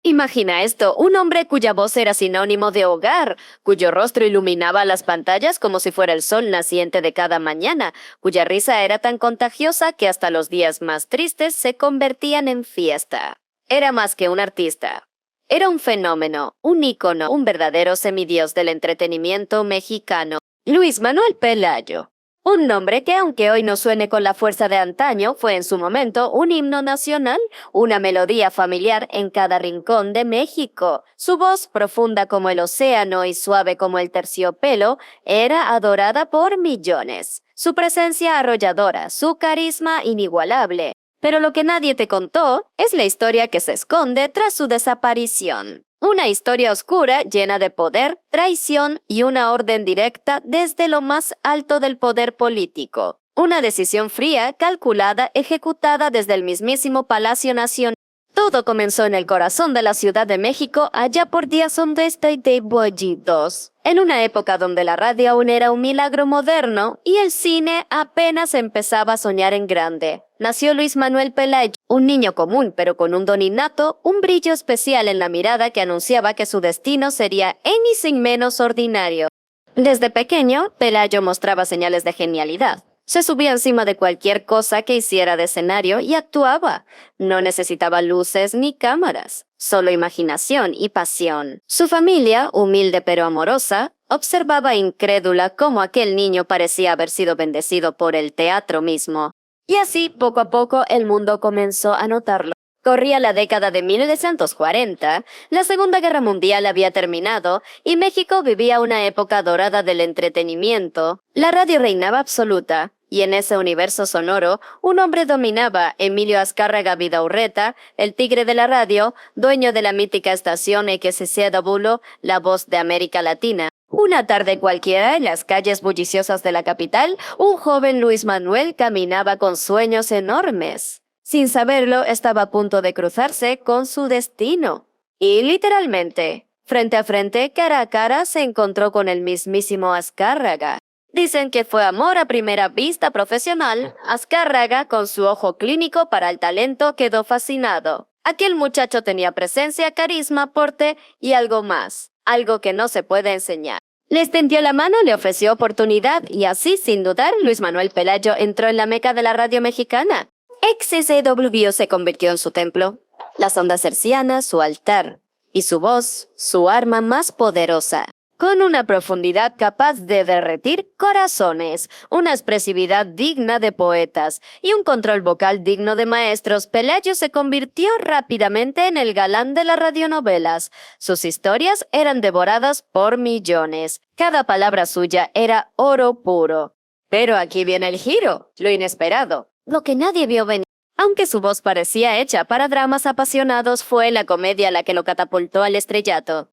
Imagina esto, un hombre cuya voz era sinónimo de hogar, cuyo rostro iluminaba las pantallas como si fuera el sol naciente de cada mañana, cuya risa era tan contagiosa que hasta los días más tristes se convertían en fiesta. Era más que un artista. Era un fenómeno, un ícono, un verdadero semidios del entretenimiento mexicano. Luis Manuel Pelayo. Un nombre que, aunque hoy no suene con la fuerza de antaño, fue en su momento un himno nacional, una melodía familiar en cada rincón de México. Su voz, profunda como el océano y suave como el terciopelo, era adorada por millones. Su presencia arrolladora, su carisma inigualable. Pero lo que nadie te contó es la historia que se esconde tras su desaparición. Una historia oscura llena de poder, traición y una orden directa desde lo más alto del poder político. Una decisión fría, calculada, ejecutada desde el mismísimo Palacio Nacional. Todo comenzó en el corazón de la Ciudad de México allá por días de bollitos. En una época donde la radio aún era un milagro moderno y el cine apenas empezaba a soñar en grande. Nació Luis Manuel Pelayo, un niño común pero con un don innato, un brillo especial en la mirada que anunciaba que su destino sería ni sin menos ordinario. Desde pequeño, Pelayo mostraba señales de genialidad. Se subía encima de cualquier cosa que hiciera de escenario y actuaba. No necesitaba luces ni cámaras, solo imaginación y pasión. Su familia, humilde pero amorosa, observaba incrédula cómo aquel niño parecía haber sido bendecido por el teatro mismo. Y así, poco a poco, el mundo comenzó a notarlo. Corría la década de 1940, la Segunda Guerra Mundial había terminado y México vivía una época dorada del entretenimiento. La radio reinaba absoluta. Y en ese universo sonoro, un hombre dominaba, Emilio Azcárraga Vidaurreta, el tigre de la radio, dueño de la mítica estación XCW, La Voz de América Latina. Una tarde cualquiera, en las calles bulliciosas de la capital, un joven Luis Manuel caminaba con sueños enormes. Sin saberlo, estaba a punto de cruzarse con su destino. Y literalmente, frente a frente, cara a cara, se encontró con el mismísimo Azcárraga. Dicen que fue amor a primera vista profesional. Azcárraga, con su ojo clínico para el talento, quedó fascinado. Aquel muchacho tenía presencia, carisma, porte y algo más, algo que no se puede enseñar. Le extendió la mano, le ofreció oportunidad y así, sin dudar, Luis Manuel Pelayo entró en la meca de la radio mexicana. XCW se convirtió en su templo, las ondas hercianas su altar y su voz, su arma más poderosa. Con una profundidad capaz de derretir corazones, una expresividad digna de poetas y un control vocal digno de maestros, Pelayo se convirtió rápidamente en el galán de las radionovelas. Sus historias eran devoradas por millones. Cada palabra suya era oro puro. Pero aquí viene el giro, lo inesperado, lo que nadie vio venir. Aunque su voz parecía hecha para dramas apasionados, fue la comedia la que lo catapultó al estrellato.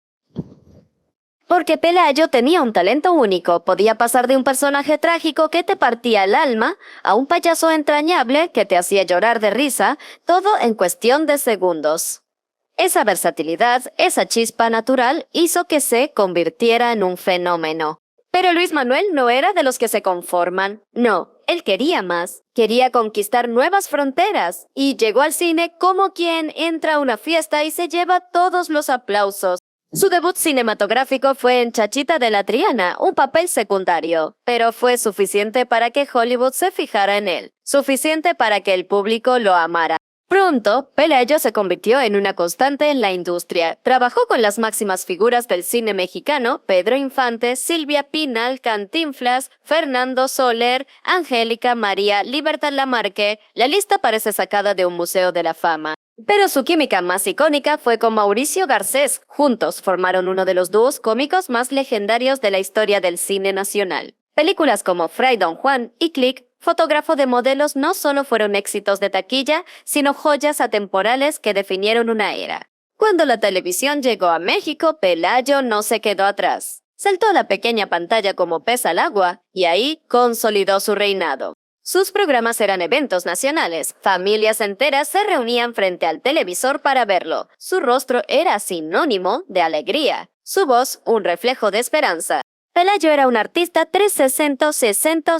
Porque Pelayo tenía un talento único, podía pasar de un personaje trágico que te partía el alma a un payaso entrañable que te hacía llorar de risa, todo en cuestión de segundos. Esa versatilidad, esa chispa natural hizo que se convirtiera en un fenómeno. Pero Luis Manuel no era de los que se conforman, no, él quería más, quería conquistar nuevas fronteras y llegó al cine como quien entra a una fiesta y se lleva todos los aplausos. Su debut cinematográfico fue en Chachita de la Triana, un papel secundario, pero fue suficiente para que Hollywood se fijara en él, suficiente para que el público lo amara. Pronto, Pelayo se convirtió en una constante en la industria. Trabajó con las máximas figuras del cine mexicano, Pedro Infante, Silvia Pinal, Cantinflas, Fernando Soler, Angélica María, Libertad Lamarque. La lista parece sacada de un museo de la fama. Pero su química más icónica fue con Mauricio Garcés. Juntos formaron uno de los dúos cómicos más legendarios de la historia del cine nacional. Películas como Fray Don Juan y Click, Fotógrafo de modelos, no solo fueron éxitos de taquilla, sino joyas atemporales que definieron una era. Cuando la televisión llegó a México, Pelayo no se quedó atrás. Saltó a la pequeña pantalla como pez al agua y ahí consolidó su reinado. Sus programas eran eventos nacionales. Familias enteras se reunían frente al televisor para verlo. Su rostro era sinónimo de alegría. Su voz, un reflejo de esperanza. Pelayo era un artista 360,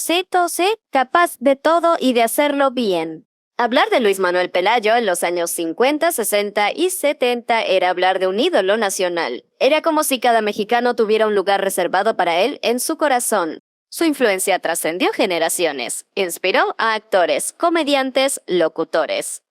capaz de todo y de hacerlo bien. Hablar de Luis Manuel Pelayo en los años 50, 60 y 70 era hablar de un ídolo nacional. Era como si cada mexicano tuviera un lugar reservado para él en su corazón. Su influencia trascendió generaciones. Inspiró a actores, comediantes, locutores.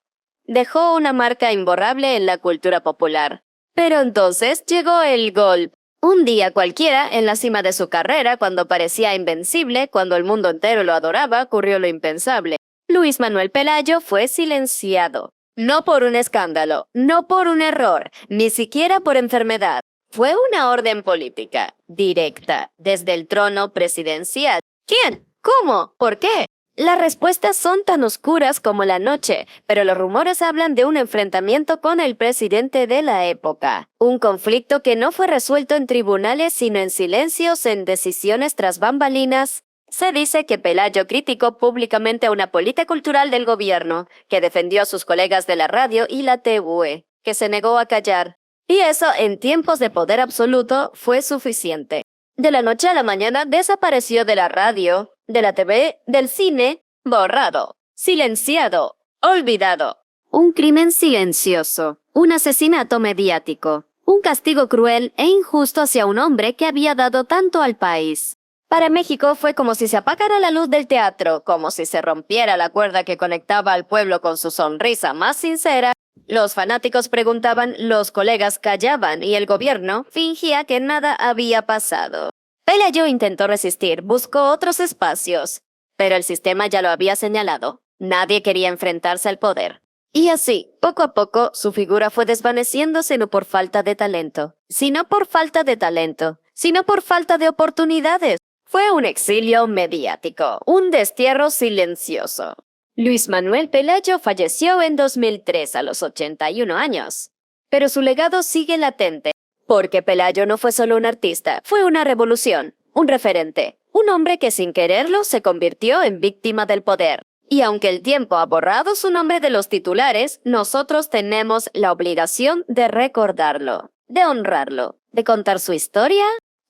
Dejó una marca imborrable en la cultura popular. Pero entonces llegó el gol. Un día cualquiera, en la cima de su carrera, cuando parecía invencible, cuando el mundo entero lo adoraba, ocurrió lo impensable. Luis Manuel Pelayo fue silenciado. No por un escándalo, no por un error, ni siquiera por enfermedad. Fue una orden política, directa, desde el trono presidencial. ¿Quién? ¿Cómo? ¿Por qué? Las respuestas son tan oscuras como la noche, pero los rumores hablan de un enfrentamiento con el presidente de la época. Un conflicto que no fue resuelto en tribunales, sino en silencios, en decisiones tras bambalinas. Se dice que Pelayo criticó públicamente a una política cultural del gobierno, que defendió a sus colegas de la radio y la TV, que se negó a callar. Y eso, en tiempos de poder absoluto, fue suficiente. De la noche a la mañana desapareció de la radio, de la TV, del cine, borrado, silenciado, olvidado. Un crimen silencioso, un asesinato mediático, un castigo cruel e injusto hacia un hombre que había dado tanto al país. Para México fue como si se apagara la luz del teatro, como si se rompiera la cuerda que conectaba al pueblo con su sonrisa más sincera. Los fanáticos preguntaban, los colegas callaban y el gobierno fingía que nada había pasado. Pelayo intentó resistir, buscó otros espacios, pero el sistema ya lo había señalado. Nadie quería enfrentarse al poder. Y así, poco a poco, su figura fue desvaneciéndose no por falta de talento, sino por falta de talento, sino por falta de oportunidades. Fue un exilio mediático, un destierro silencioso. Luis Manuel Pelayo falleció en 2003 a los 81 años. Pero su legado sigue latente, porque Pelayo no fue solo un artista, fue una revolución, un referente, un hombre que sin quererlo se convirtió en víctima del poder. Y aunque el tiempo ha borrado su nombre de los titulares, nosotros tenemos la obligación de recordarlo, de honrarlo, de contar su historia.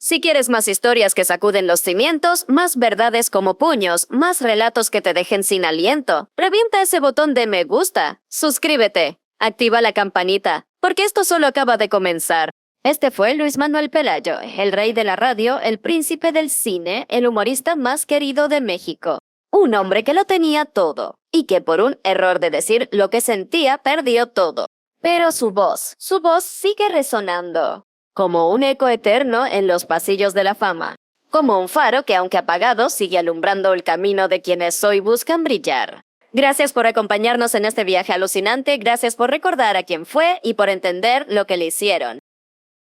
Si quieres más historias que sacuden los cimientos, más verdades como puños, más relatos que te dejen sin aliento, revienta ese botón de me gusta, suscríbete, activa la campanita, porque esto solo acaba de comenzar. Este fue Luis Manuel Pelayo, el rey de la radio, el príncipe del cine, el humorista más querido de México. Un hombre que lo tenía todo, y que por un error de decir lo que sentía perdió todo. Pero su voz sigue resonando. Como un eco eterno en los pasillos de la fama. Como un faro que, aunque apagado, sigue alumbrando el camino de quienes hoy buscan brillar. Gracias por acompañarnos en este viaje alucinante, gracias por recordar a quién fue y por entender lo que le hicieron.